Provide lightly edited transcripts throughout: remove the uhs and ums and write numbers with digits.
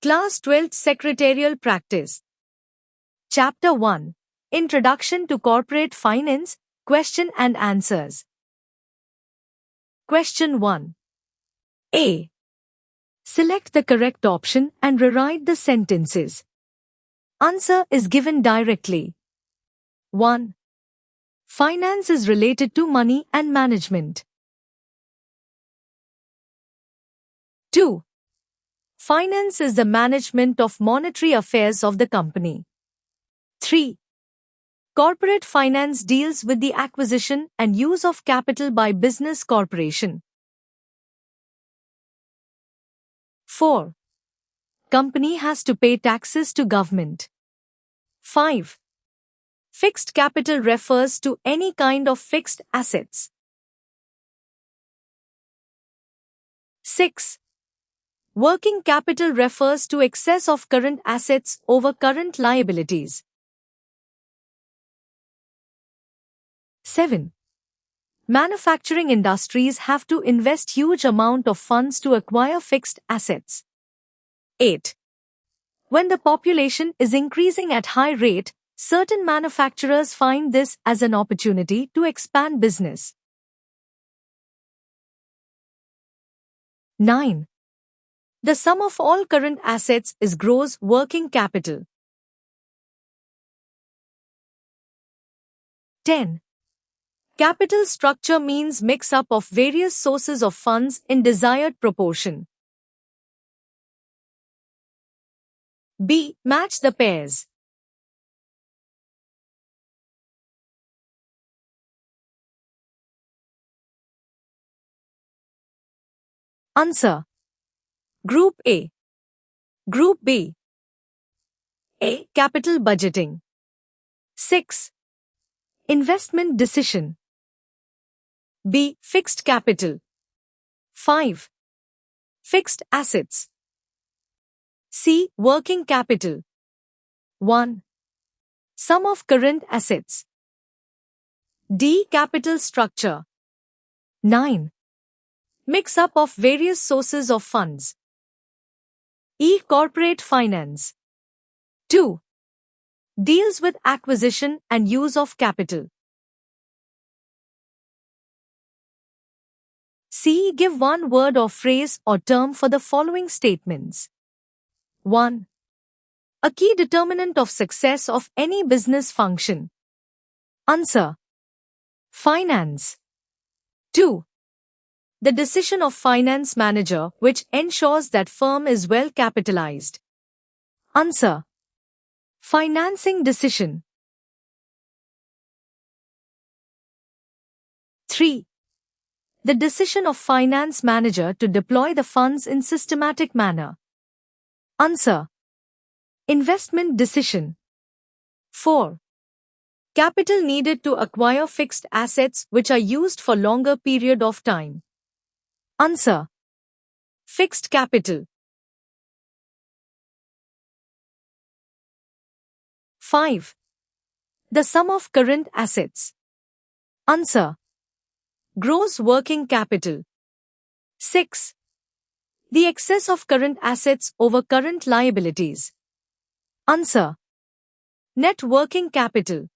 Class 12th Secretarial Practice. Chapter 1. Introduction to Corporate Finance, Question and Answers. Question 1. A. Select the correct option and rewrite the sentences. Answer is given directly. 1. Finance is related to money and management. 2. Finance is the management of monetary affairs of the company. 3. Corporate finance deals with the acquisition and use of capital by business corporation. 4. Company has to pay taxes to government. 5. Fixed capital refers to any kind of fixed assets. 6. Working capital refers to excess of current assets over current liabilities. 7. Manufacturing industries have to invest huge amount of funds to acquire fixed assets. 8. When the population is increasing at high rate, certain manufacturers find this as an opportunity to expand business. 9. The sum of all current assets is gross working capital. 10. Capital structure means mix-up of various sources of funds in desired proportion. B. Match the pairs. Answer. Group A. Group B. A. Capital budgeting. 6. Investment decision. B. Fixed capital. 5. Fixed assets. C. Working capital. 1. Sum of current assets. D. Capital structure. 9. Mix-up of various sources of funds. E. Corporate finance. 2. Deals with acquisition and use of capital. C. Give one word or phrase or term for the following statements. 1. A key determinant of success of any business function. Answer. Finance. 2. The decision of finance manager which ensures that firm is well capitalized. Answer. Financing decision. 3. The decision of finance manager to deploy the funds in systematic manner. Answer. Investment decision. 4. Capital needed to acquire fixed assets which are used for longer period of time. Answer. Fixed capital. 5. The sum of current assets. Answer. Gross working capital. 6. The excess of current assets over current liabilities. Answer. Net working capital.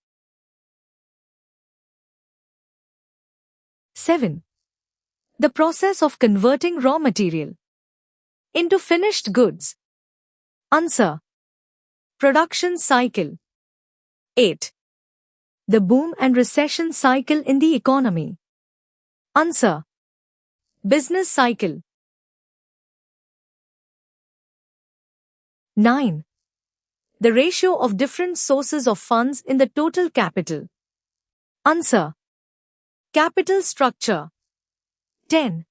7. The process of converting raw material into finished goods. Answer. Production cycle. 8. The boom and recession cycle in the economy. Answer. Business cycle. 9. The ratio of different sources of funds in the total capital. Answer. Capital structure. 10.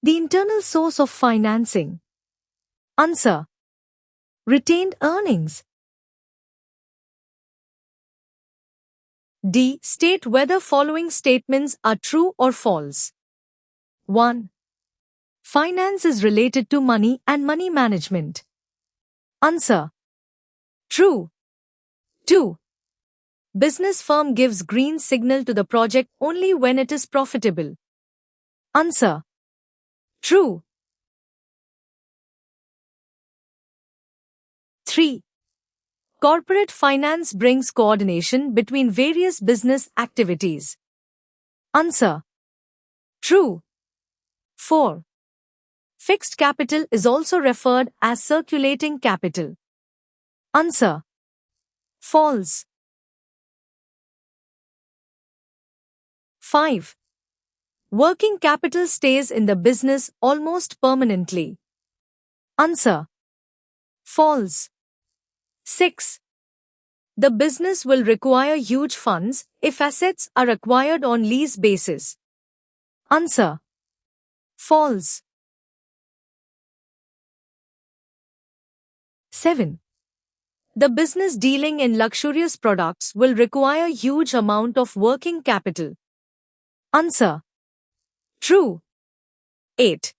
The internal source of financing. Answer. Retained earnings. D. State whether following statements are true or false. 1. Finance is related to money and money management. Answer. True. 2. Business firm gives green signal to the project only when it is profitable. Answer. True. 3. Corporate finance brings coordination between various business activities. Answer: true. 4. Fixed capital is also referred as circulating capital. Answer: false. 5. Working capital stays in the business almost permanently. Answer: false. 6. The business will require huge funds if assets are acquired on lease basis. Answer: false. 7. The business dealing in luxurious products will require huge amount of working capital. Answer: true. 8.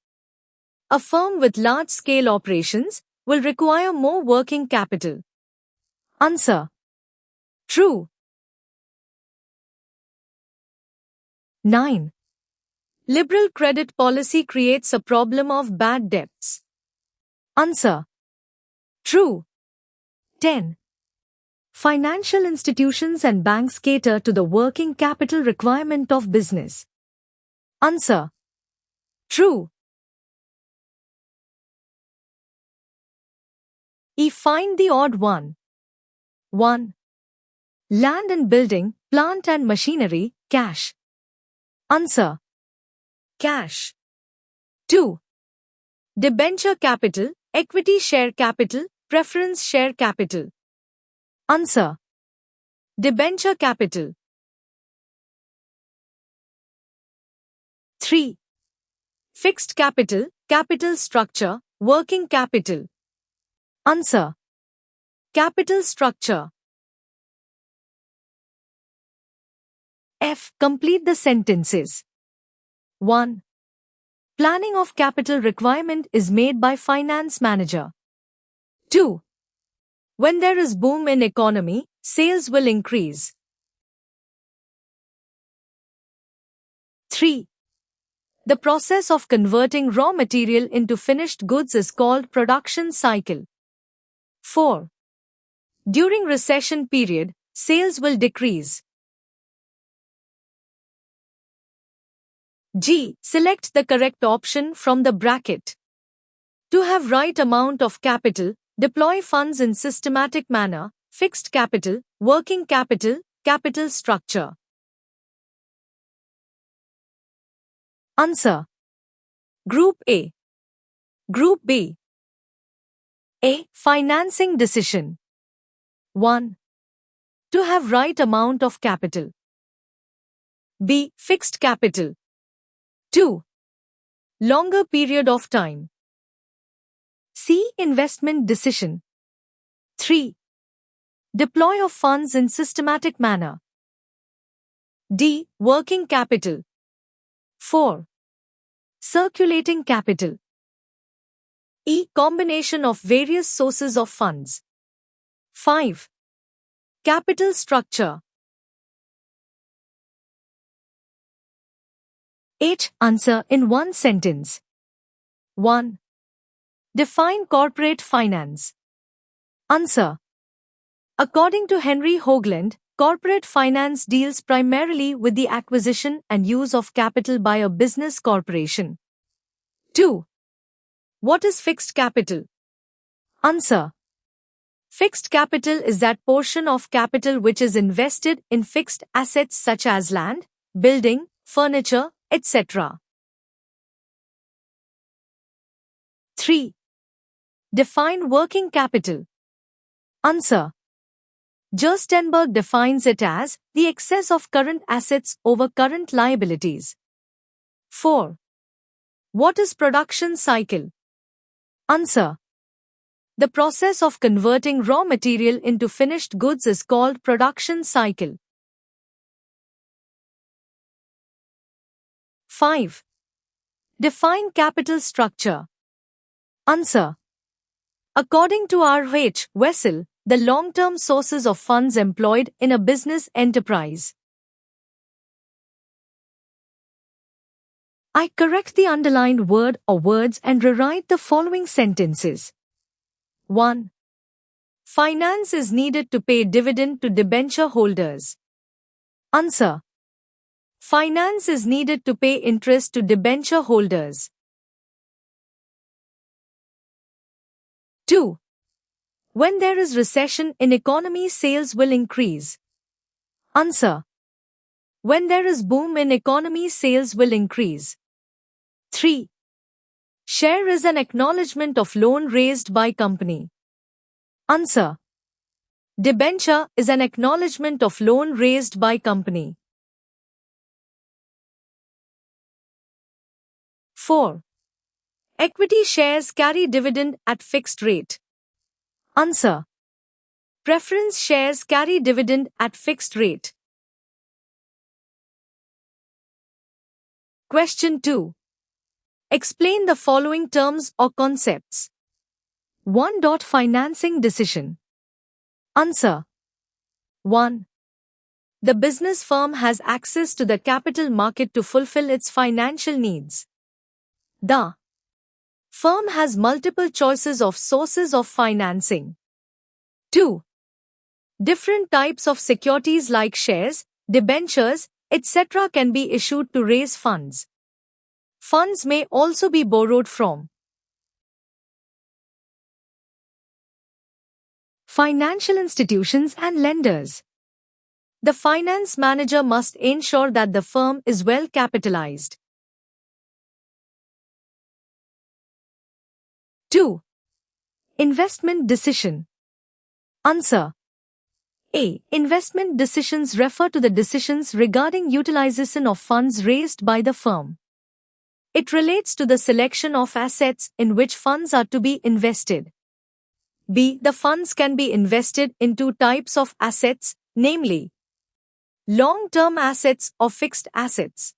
A firm with large-scale operations will require more working capital. Answer: true. 9. Liberal credit policy creates a problem of bad debts. Answer: true. 10. Financial institutions and banks cater to the working capital requirement of business. Answer: true. E. Find the odd one. 1. Land and building, plant and machinery, cash. Answer: cash. 2. Debenture capital, equity share capital, preference share capital. Answer: debenture capital. 3. Fixed capital, capital structure, working capital. Answer: capital structure. F. Complete the sentences. 1. Planning of capital requirement is made by finance manager. 2. When there is boom in economy, sales will increase. 3. The process of converting raw material into finished goods is called production cycle. 4. During recession period, sales will decrease. G. Select the correct option from the bracket. To have right amount of capital, deploy funds in systematic manner, fixed capital, working capital, capital structure. Answer: Group A. Group B. A. Financing decision. 1. To have right amount of capital. B. Fixed capital. 2. Longer period of time. C. Investment decision. 3. Deploy of funds in systematic manner. D. Working capital. 4. Circulating capital. E. Combination of various sources of funds. 5. Capital structure. H. Answer in one sentence. 1. Define corporate finance. Answer: according to Henry Hoagland, corporate finance deals primarily with the acquisition and use of capital by a business corporation. 2. What is fixed capital? Answer: fixed capital is that portion of capital which is invested in fixed assets such as land, building, furniture, etc. 3. Define working capital. Answer: Gerstenberg defines it as the excess of current assets over current liabilities. 4. What is production cycle? Answer: the process of converting raw material into finished goods is called production cycle. 5. Define capital structure. Answer: according to R.H. Wessel, the long-term sources of funds employed in a business enterprise. I correct the underlined word or words and rewrite the following sentences. 1. Finance is needed to pay dividend to debenture holders. Answer. Finance is needed to pay interest to debenture holders. 2. When there is recession in economy, sales will increase. Answer. When there is boom in economy, sales will increase. 3. Share is an acknowledgement of loan raised by company. Answer. Debenture is an acknowledgement of loan raised by company. 4. Equity shares carry dividend at fixed rate. Answer. Preference shares carry dividend at fixed rate. Question 2. Explain the following terms or concepts. 1. Financing decision. Answer. 1. The business firm has access to the capital market to fulfill its financial needs. The firm has multiple choices of sources of financing. 2. Different types of securities like shares, debentures, etc. can be issued to raise funds. Funds may also be borrowed from financial institutions and lenders. The finance manager must ensure that the firm is well capitalized. 2. Investment decision. Answer. A. Investment decisions refer to the decisions regarding utilization of funds raised by the firm. It relates to the selection of assets in which funds are to be invested. B. The funds can be invested in two types of assets, namely long-term assets or fixed assets,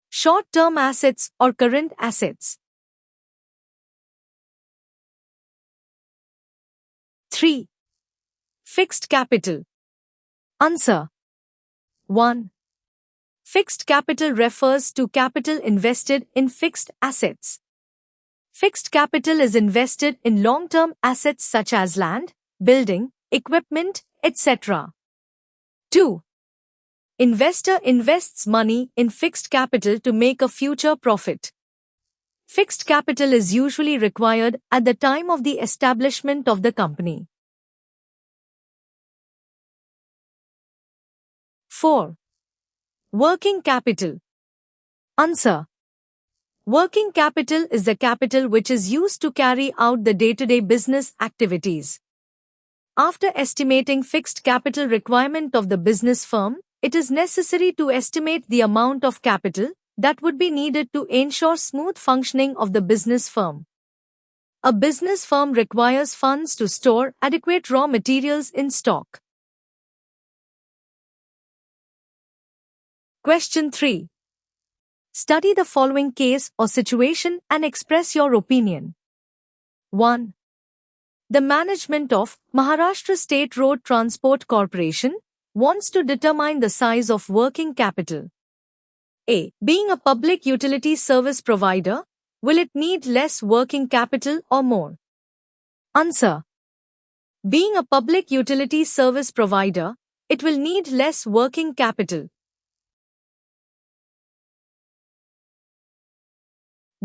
short-term assets or current assets. 3. Fixed capital. Answer. 1. Fixed capital refers to capital invested in fixed assets. Fixed capital is invested in long-term assets such as land, building, equipment, etc. 2. Investor invests money in fixed capital to make a future profit. Fixed capital is usually required at the time of the establishment of the company. 4. Working capital. Answer. Working capital is the capital which is used to carry out the day-to-day business activities. After estimating fixed capital requirement of the business firm, it is necessary to estimate the amount of capital that would be needed to ensure smooth functioning of the business firm. A business firm requires funds to store adequate raw materials in stock. Question 3. Study the following case or situation and express your opinion. 1. The management of Maharashtra State Road Transport Corporation wants to determine the size of working capital. A. Being a public utility service provider, will it need less working capital or more? Answer. Being a public utility service provider, it will need less working capital.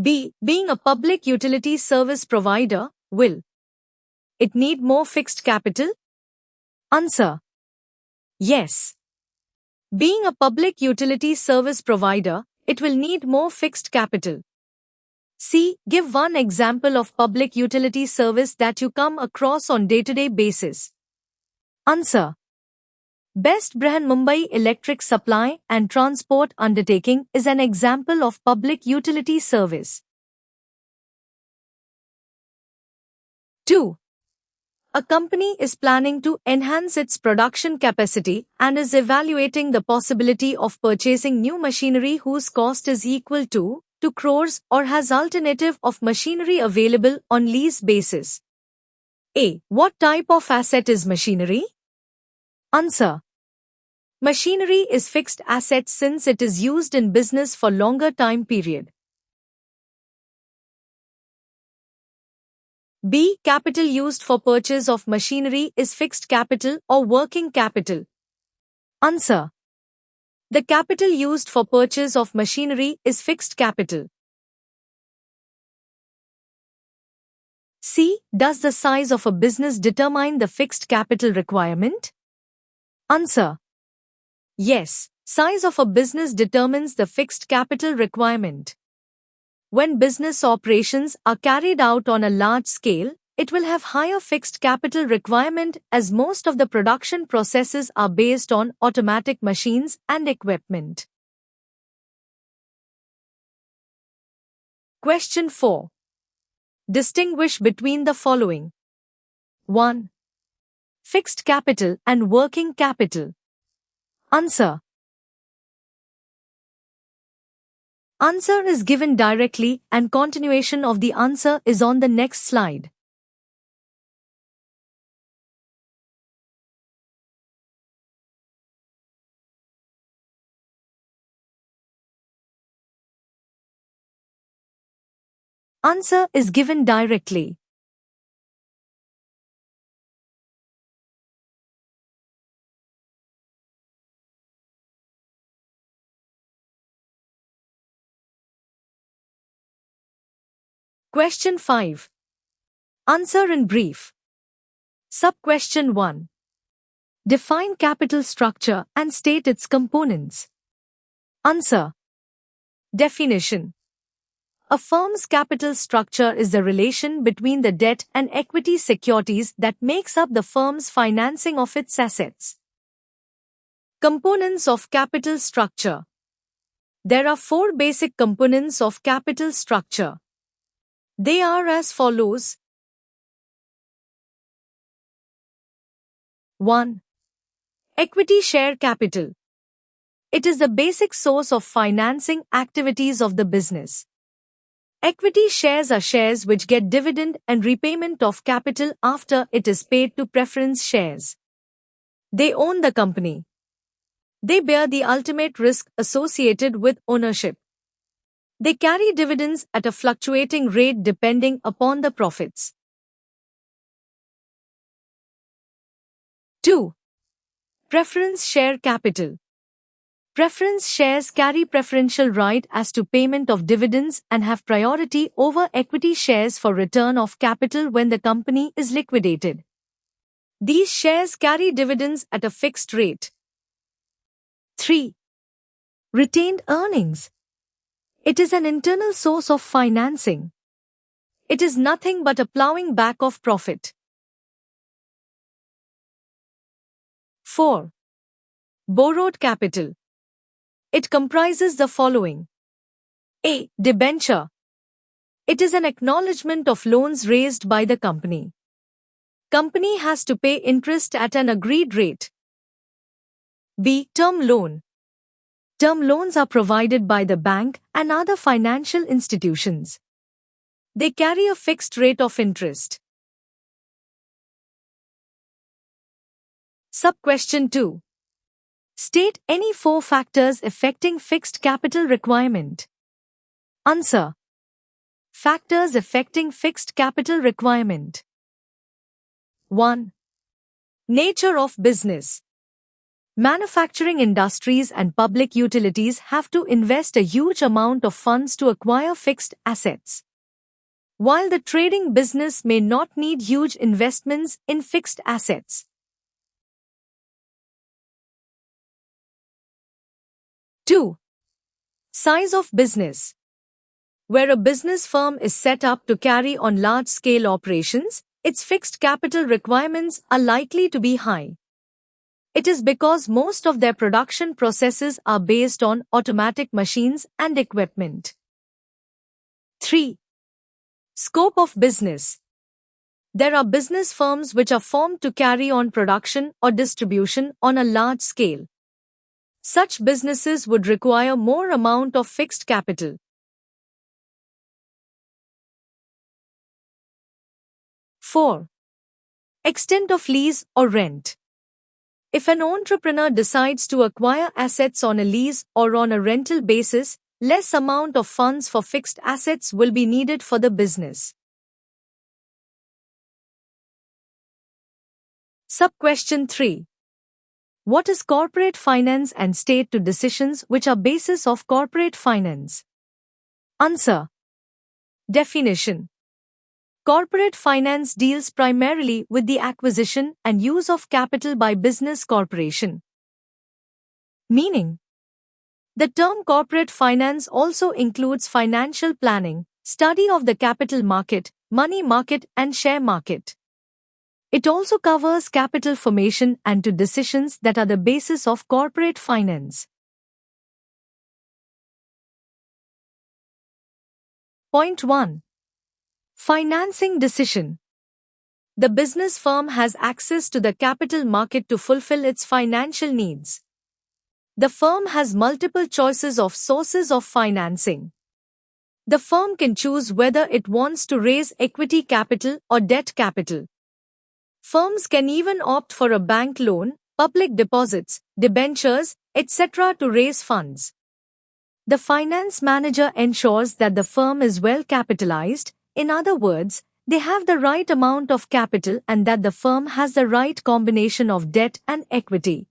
B. Being a public utility service provider, will it need more fixed capital? Answer. Yes. Being a public utility service provider, it will need more fixed capital. C. Give one example of public utility service that you come across on day-to-day basis. Answer. Best Brihanmumbai Electric Supply and Transport Undertaking is an example of public utility service. 2. A company is planning to enhance its production capacity and is evaluating the possibility of purchasing new machinery whose cost is equal to 2 crores or has alternative of machinery available on lease basis. A. What type of asset is machinery? Answer. Machinery is fixed asset since it is used in business for longer time period. B. Capital used for purchase of machinery is fixed capital or working capital. Answer. The capital used for purchase of machinery is fixed capital. C. Does the size of a business determine the fixed capital requirement? Answer. Yes, size of a business determines the fixed capital requirement. When business operations are carried out on a large scale, it will have higher fixed capital requirement as most of the production processes are based on automatic machines and equipment. Question 4. Distinguish between the following. 1. Fixed capital and working capital. Answer. Answer is given directly and continuation of the answer is on the next slide. Answer is given directly. Question 5. Answer in brief. Sub-question 1. Define capital structure and state its components. Answer. Definition. A firm's capital structure is the relation between the debt and equity securities that makes up the firm's financing of its assets. Components of capital structure. There are 4 basic components of capital structure. They are as follows. 1. Equity share capital. It is the basic source of financing activities of the business. Equity shares are shares which get dividend and repayment of capital after it is paid to preference shares. They own the company. They bear the ultimate risk associated with ownership. They carry dividends at a fluctuating rate depending upon the profits. 2. Preference share capital. Preference shares carry preferential right as to payment of dividends and have priority over equity shares for return of capital when the company is liquidated. These shares carry dividends at a fixed rate. 3. Retained earnings. It is an internal source of financing. It is nothing but a plowing back of profit. 4. Borrowed capital. It comprises the following. A. Debenture. It is an acknowledgement of loans raised by the company. Company has to pay interest at an agreed rate. B. Term loan. Term loans are provided by the bank and other financial institutions. They carry a fixed rate of interest. Sub-question 2. State any 4 factors affecting fixed capital requirement. Answer. Factors affecting fixed capital requirement. 1. Nature of business. Manufacturing industries and public utilities have to invest a huge amount of funds to acquire fixed assets. While the trading business may not need huge investments in fixed assets. 2. Size of business. Where a business firm is set up to carry on large-scale operations, its fixed capital requirements are likely to be high. It is because most of their production processes are based on automatic machines and equipment. 3. Scope of business. There are business firms which are formed to carry on production or distribution on a large scale. Such businesses would require more amount of fixed capital. 4. Extent of lease or rent. If an entrepreneur decides to acquire assets on a lease or on a rental basis, less amount of funds for fixed assets will be needed for the business. Sub-question 3. What is corporate finance and state to decisions which are basis of corporate finance? Answer. Definition. Corporate finance deals primarily with the acquisition and use of capital by business corporation. Meaning. The term corporate finance also includes financial planning, study of the capital market, money market and share market. It also covers capital formation and to decisions that are the basis of corporate finance. Point 1. Financing decision. The business firm has access to the capital market to fulfill its financial needs. The firm has multiple choices of sources of financing. The firm can choose whether it wants to raise equity capital or debt capital. Firms can even opt for a bank loan, public deposits, debentures, etc. to raise funds. The finance manager ensures that the firm is well capitalized. In other words, they have the right amount of capital and that the firm has the right combination of debt and equity.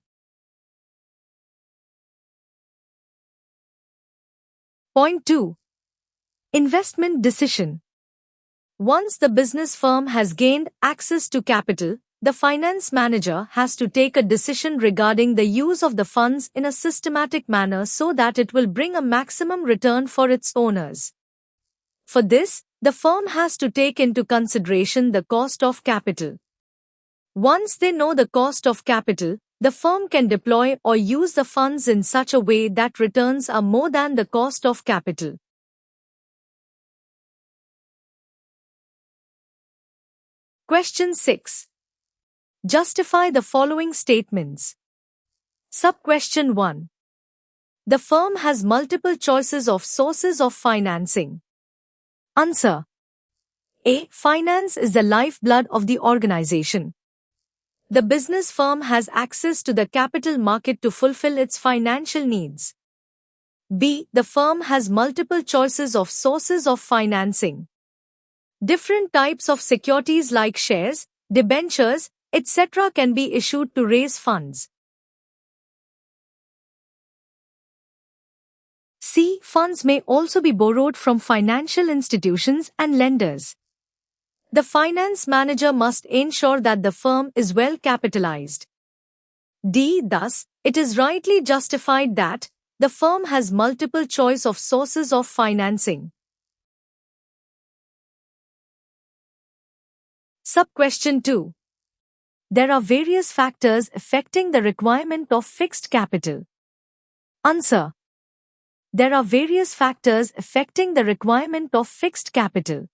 Point 2. Investment decision. Once the business firm has gained access to capital, the finance manager has to take a decision regarding the use of the funds in a systematic manner so that it will bring a maximum return for its owners. For this, the firm has to take into consideration the cost of capital. Once they know the cost of capital, the firm can deploy or use the funds in such a way that returns are more than the cost of capital. Question 6. Justify the following statements. Sub-question 1. The firm has multiple choices of sources of financing. Answer. A. Finance is the lifeblood of the organization. The business firm has access to the capital market to fulfill its financial needs. B. The firm has multiple choices of sources of financing. Different types of securities like shares, debentures, etc. can be issued to raise funds. C. Funds may also be borrowed from financial institutions and lenders. The finance manager must ensure that the firm is well capitalized. D. Thus, it is rightly justified that the firm has multiple choice of sources of financing. Sub-question 2. There are various factors affecting the requirement of fixed capital. Answer. There are various factors affecting the requirement of fixed capital.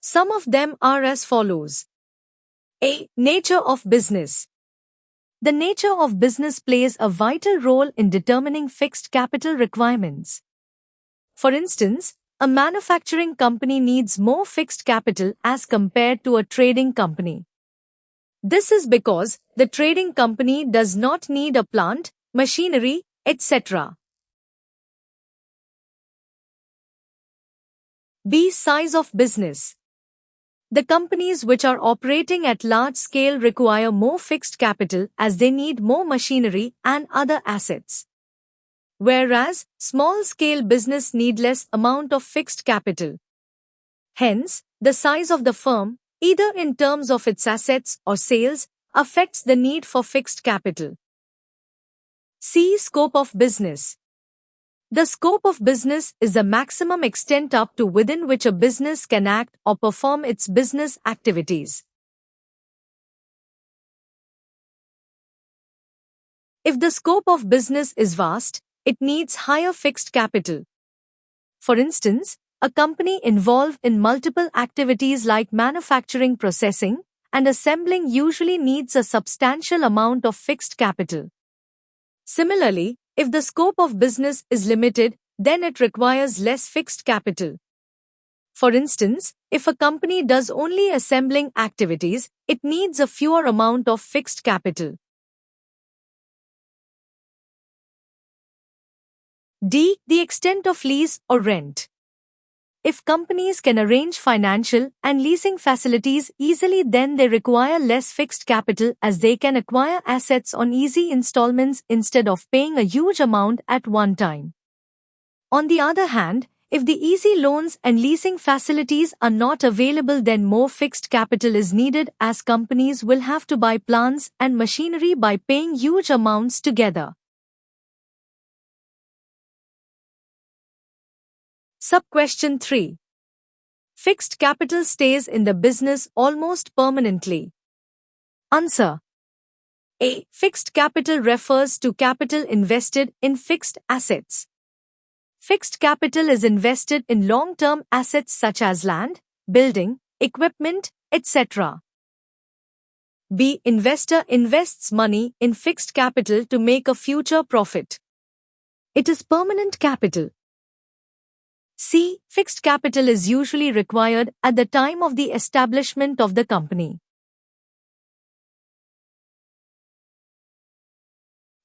Some of them are as follows. A. Nature of business. The nature of business plays a vital role in determining fixed capital requirements. For instance, a manufacturing company needs more fixed capital as compared to a trading company. This is because the trading company does not need a plant, machinery, etc. B. Size of business. The companies which are operating at large scale require more fixed capital as they need more machinery and other assets. Whereas, small-scale business need less amount of fixed capital. Hence, the size of the firm, either in terms of its assets or sales, affects the need for fixed capital. C. Scope of business. The scope of business is the maximum extent up to within which a business can act or perform its business activities. If the scope of business is vast, it needs higher fixed capital. For instance, a company involved in multiple activities like manufacturing, processing, and assembling usually needs a substantial amount of fixed capital. Similarly, if the scope of business is limited, then it requires less fixed capital. For instance, if a company does only assembling activities, it needs a fewer amount of fixed capital. D. The extent of lease or rent. if companies can arrange financial and leasing facilities easily, then they require less fixed capital as they can acquire assets on easy installments instead of paying a huge amount at one time. On the other hand, if the easy loans and leasing facilities are not available, then more fixed capital is needed as companies will have to buy plants and machinery by paying huge amounts together. Sub-question 3. Fixed capital stays in the business almost permanently. Answer. A. Fixed capital refers to capital invested in fixed assets. Fixed capital is invested in long-term assets such as land, building, equipment, etc. B. Investor invests money in fixed capital to make a future profit. It is permanent capital. C. Fixed capital is usually required at the time of the establishment of the company.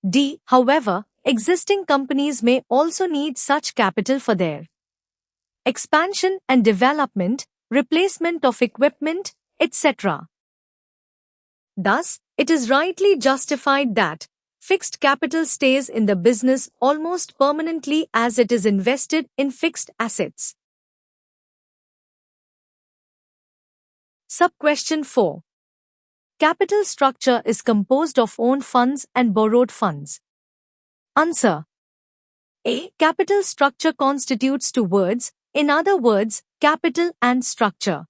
D. However, existing companies may also need such capital for their expansion and development, replacement of equipment, etc. Thus, it is rightly justified that fixed capital stays in the business almost permanently as it is invested in fixed assets. Sub-question 4. Capital structure is composed of own funds and borrowed funds. Answer. A. Capital structure constitutes two words, in other words, capital and structure.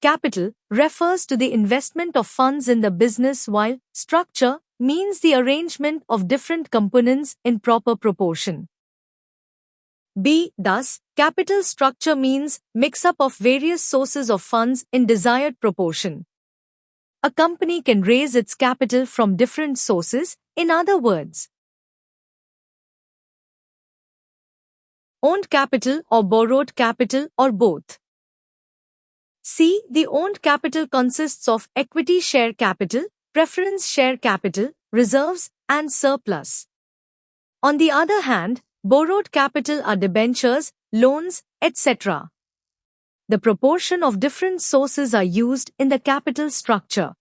Capital refers to the investment of funds in the business, while structure means the arrangement of different components in proper proportion. B. Thus, capital structure means mix-up of various sources of funds in desired proportion. A company can raise its capital from different sources, in other words, owned capital or borrowed capital or both. C. The owned capital consists of equity share capital, preference share capital, reserves, and surplus. On the other hand, borrowed capital are debentures, loans, etc. The proportion of different sources are used in the capital structure.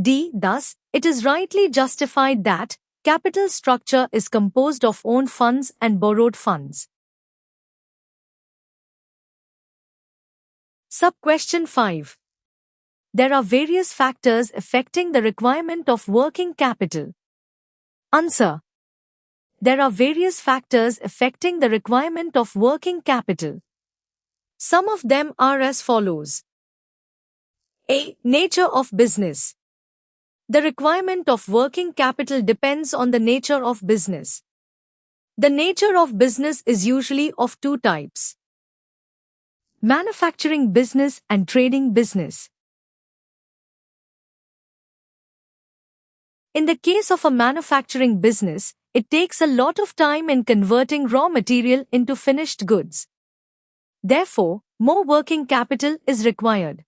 D. Thus, it is rightly justified that capital structure is composed of own funds and borrowed funds. Sub-question 5. There are various factors affecting the requirement of working capital. Answer. There are various factors affecting the requirement of working capital. Some of them are as follows. A. Nature of business. The requirement of working capital depends on the nature of business. The nature of business is usually of two types: manufacturing business and trading business. In the case of a manufacturing business, it takes a lot of time in converting raw material into finished goods. Therefore, more working capital is required.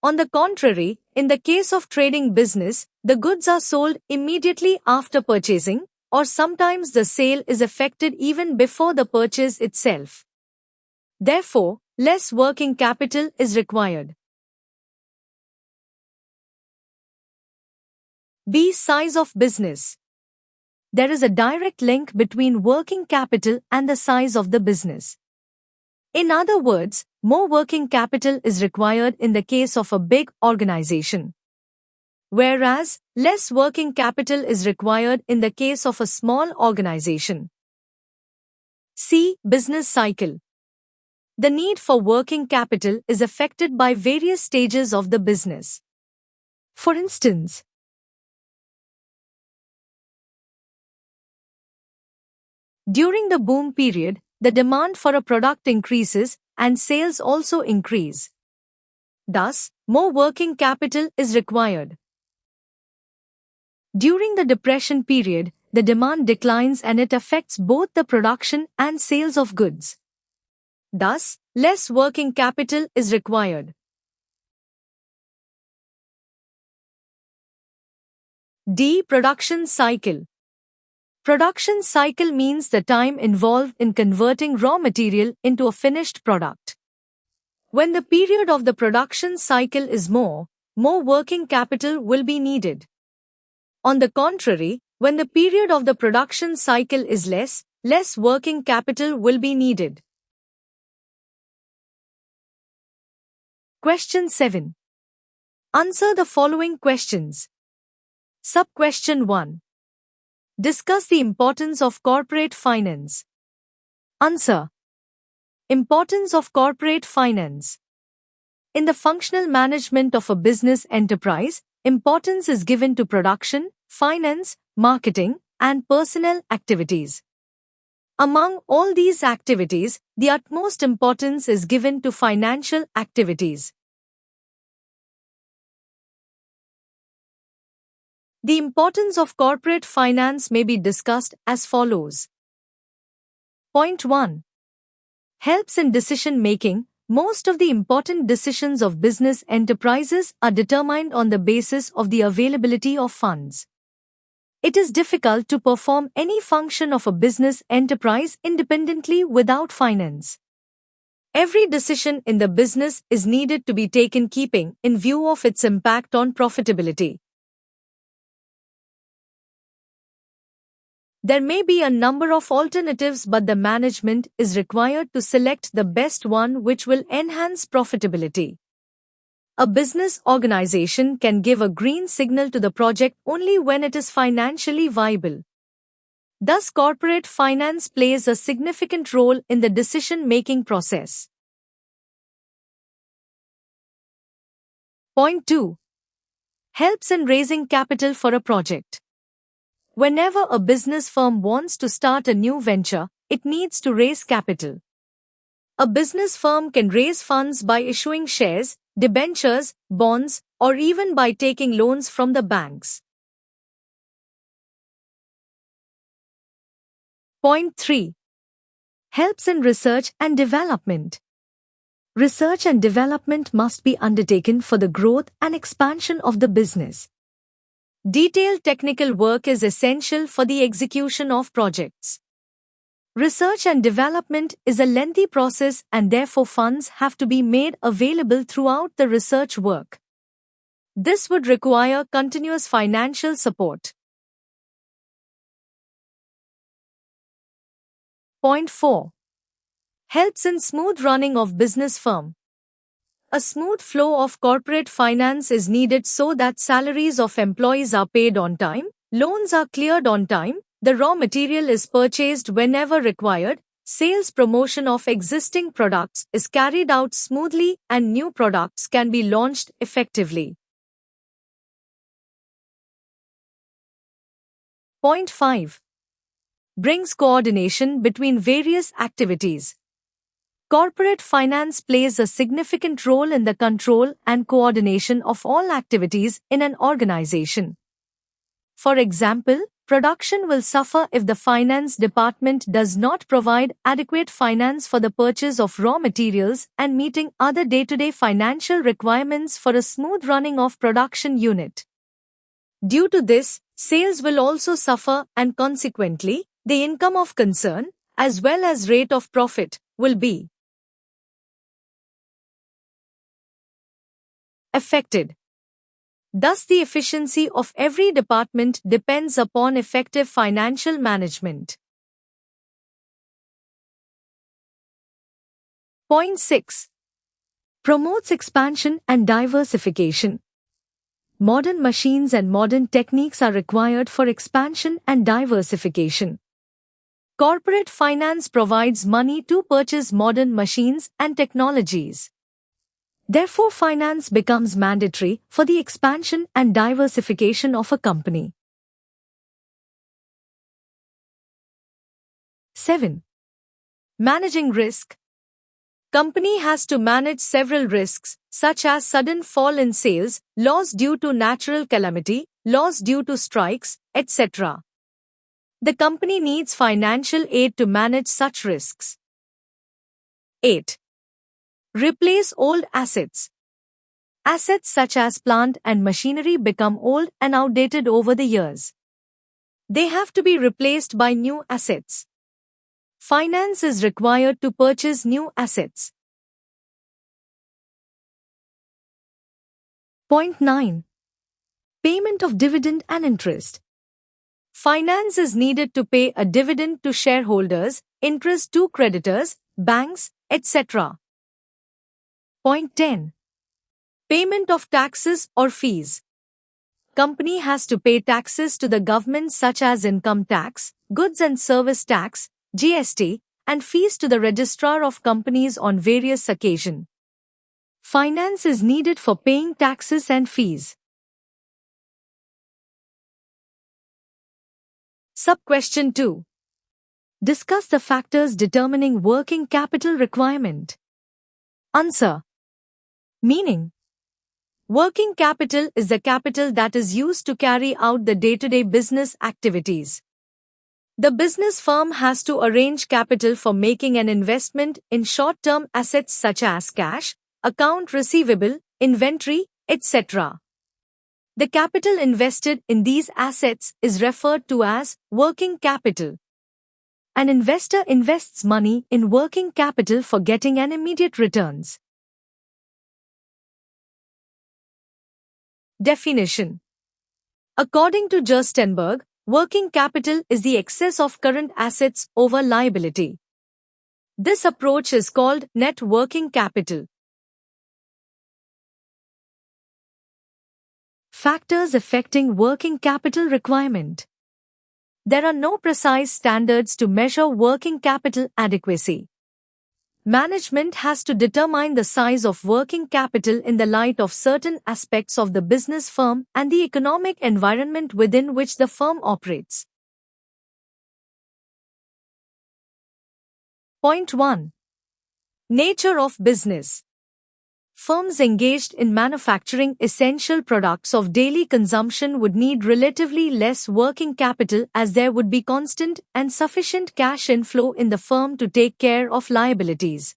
On the contrary, in the case of trading business, the goods are sold immediately after purchasing, or sometimes the sale is effected even before the purchase itself. Therefore, less working capital is required. B. Size of business. There is a direct link between working capital and the size of the business. In other words, more working capital is required in the case of a big organization, whereas less working capital is required in the case of a small organization. C. Business cycle. The need for working capital is affected by various stages of the business. For instance, during the boom period, the demand for a product increases and sales also increase. Thus, more working capital is required. During the depression period, the demand declines and it affects both the production and sales of goods. Thus, less working capital is required. D. Production cycle. Production cycle means the time involved in converting raw material into a finished product. When the period of the production cycle is more working capital will be needed. On the contrary, when the period of the production cycle is less working capital will be needed. Question 7. Answer the following questions. Sub-question 1. Discuss the importance of corporate finance. Answer. Importance of corporate finance. In the functional management of a business enterprise, importance is given to production, finance, marketing, and personnel activities. Among all these activities, the utmost importance is given to financial activities. The importance of corporate finance may be discussed as follows. Point 1. Helps in decision making. Most of the important decisions of business enterprises are determined on the basis of the availability of funds. It is difficult to perform any function of a business enterprise independently without finance. Every decision in the business is needed to be taken keeping in view of its impact on profitability. There may be a number of alternatives, but the management is required to select the best one which will enhance profitability. A business organization can give a green signal to the project only when it is financially viable. Thus, corporate finance plays a significant role in the decision-making process. Point 2. Helps in raising capital for a project. Whenever a business firm wants to start a new venture, it needs to raise capital. A business firm can raise funds by issuing shares, debentures, bonds, or even by taking loans from the banks. Point 3. Helps in research and development. Research and development must be undertaken for the growth and expansion of the business. Detailed technical work is essential for the execution of projects. Research and development is a lengthy process and therefore funds have to be made available throughout the research work. This would require continuous financial support. Point 4. Helps in smooth running of business firm. A smooth flow of corporate finance is needed so that salaries of employees are paid on time, loans are cleared on time, the raw material is purchased whenever required, sales promotion of existing products is carried out smoothly, and new products can be launched effectively. Point 5. Brings coordination between various activities. Corporate finance plays a significant role in the control and coordination of all activities in an organization. For example, production will suffer if the finance department does not provide adequate finance for the purchase of raw materials and meeting other day-to-day financial requirements for a smooth running of production unit. Due to this, sales will also suffer and consequently, the income of concern, as well as rate of profit, will be affected. Thus, the efficiency of every department depends upon effective financial management. Point 6. Promotes expansion and diversification. Modern machines and modern techniques are required for expansion and diversification. Corporate finance provides money to purchase modern machines and technologies. Therefore, finance becomes mandatory for the expansion and diversification of a company. 7. Managing risk. Company has to manage several risks, such as sudden fall in sales, loss due to natural calamity, loss due to strikes, etc. The company needs financial aid to manage such risks. 8. Replace old assets. Assets such as plant and machinery become old and outdated over the years. They have to be replaced by new assets. Finance is required to purchase new assets. Point 9. Payment of dividend and interest. Finance is needed to pay a dividend to shareholders, interest to creditors, banks, etc. Point 10. Payment of taxes or fees. Company has to pay taxes to the government such as income tax, goods and service tax, GST, and fees to the registrar of companies on various occasions. Finance is needed for paying taxes and fees. Sub-question 2. Discuss the factors determining working capital requirement. Answer. Meaning. Working capital is the capital that is used to carry out the day-to-day business activities. The business firm has to arrange capital for making an investment in short-term assets such as cash, account receivable, inventory, etc. The capital invested in these assets is referred to as working capital. An investor invests money in working capital for getting an immediate returns. Definition. According to Gerstenberg, working capital is the excess of current assets over liability. This approach is called net working capital. Factors affecting working capital requirement. There are no precise standards to measure working capital adequacy. Management has to determine the size of working capital in the light of certain aspects of the business firm and the economic environment within which the firm operates. Point 1. Nature of business. Firms engaged in manufacturing essential products of daily consumption would need relatively less working capital as there would be constant and sufficient cash inflow in the firm to take care of liabilities.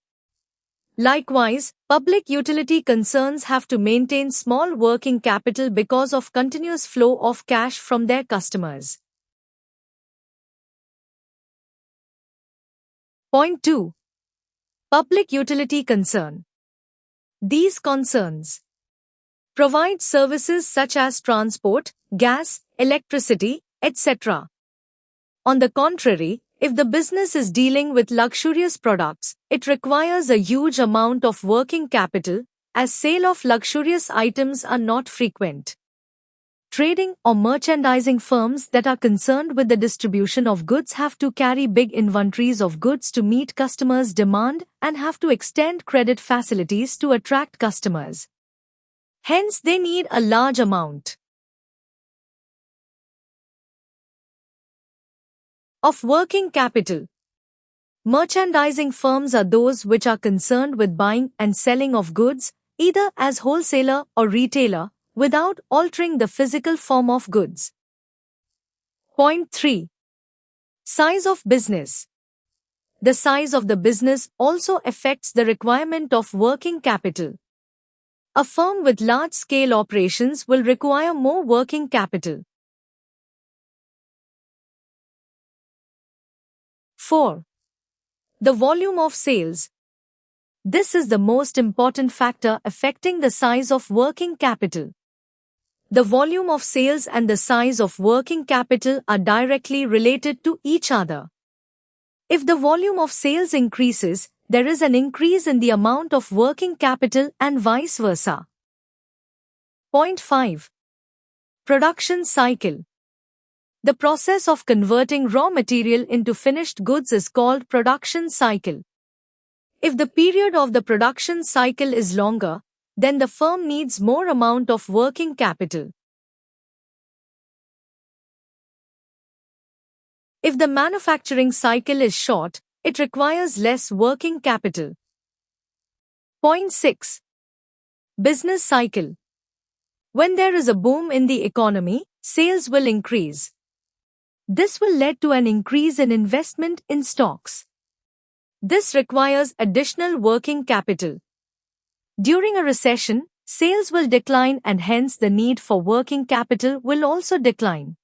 Likewise, public utility concerns have to maintain small working capital because of continuous flow of cash from their customers. Point 2. Public utility concern. These concerns provide services such as transport, gas, electricity, etc. On the contrary, if the business is dealing with luxurious products, it requires a huge amount of working capital, as sale of luxurious items are not frequent. Trading or merchandising firms that are concerned with the distribution of goods have to carry big inventories of goods to meet customers' demand and have to extend credit facilities to attract customers. Hence, they need a large amount of working capital. Merchandising firms are those which are concerned with buying and selling of goods, either as wholesaler or retailer, without altering the physical form of goods. Point 3. Size of business. The size of the business also affects the requirement of working capital. A firm with large-scale operations will require more working capital. 4. The volume of sales. This is the most important factor affecting the size of working capital. The volume of sales and the size of working capital are directly related to each other. If the volume of sales increases, there is an increase in the amount of working capital and vice versa. Point 5. Production cycle. The process of converting raw material into finished goods is called production cycle. If the period of the production cycle is longer, then the firm needs more amount of working capital. If the manufacturing cycle is short, it requires less working capital. Point 6. Business cycle. When there is a boom in the economy, sales will increase. This will lead to an increase in investment in stocks. This requires additional working capital. During a recession, sales will decline and hence the need for working capital will also decline.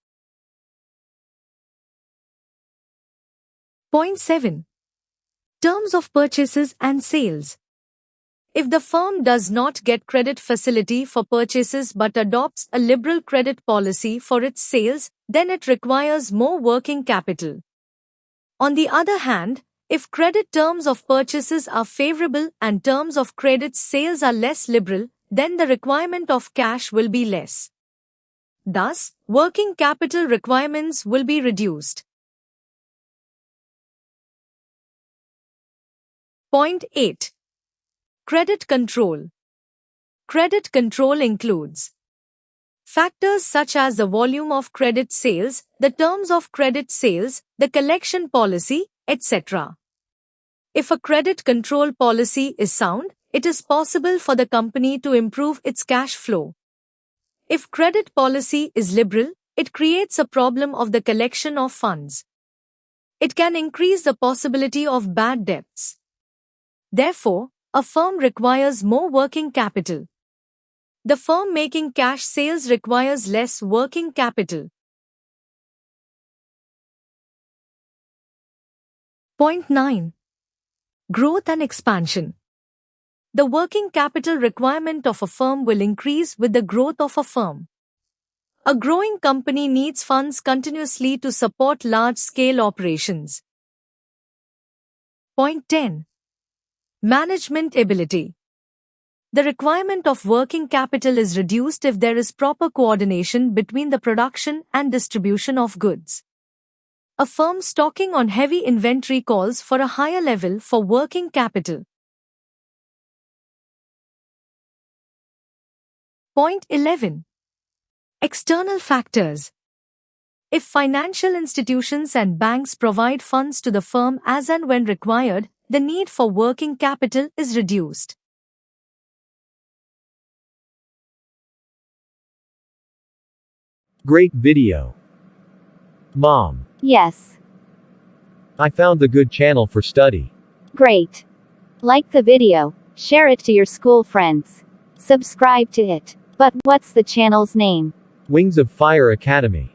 Point 7. Terms of purchases and sales. If the firm does not get credit facility for purchases but adopts a liberal credit policy for its sales, then it requires more working capital. On the other hand, if credit terms of purchases are favorable and terms of credit sales are less liberal, then the requirement of cash will be less. Thus, working capital requirements will be reduced. Point 8. Credit control. Credit control includes factors such as the volume of credit sales, the terms of credit sales, the collection policy, etc. If a credit control policy is sound, it is possible for the company to improve its cash flow. If credit policy is liberal, it creates a problem of the collection of funds. It can increase the possibility of bad debts. Therefore, a firm requires more working capital. The firm making cash sales requires less working capital. Point 9. Growth and expansion. The working capital requirement of a firm will increase with the growth of a firm. A growing company needs funds continuously to support large-scale operations. Point 10. Management ability. The requirement of working capital is reduced if there is proper coordination between the production and distribution of goods. A firm stocking on heavy inventory calls for a higher level for working capital. Point 11. External factors. If financial institutions and banks provide funds to the firm as and when required, the need for working capital is reduced. Great video. Mom, Yes. I found the good channel for study. Great. Like the video, share it to your school friends. Subscribe to it. But what's the channel's name? Wings of Fire Academy.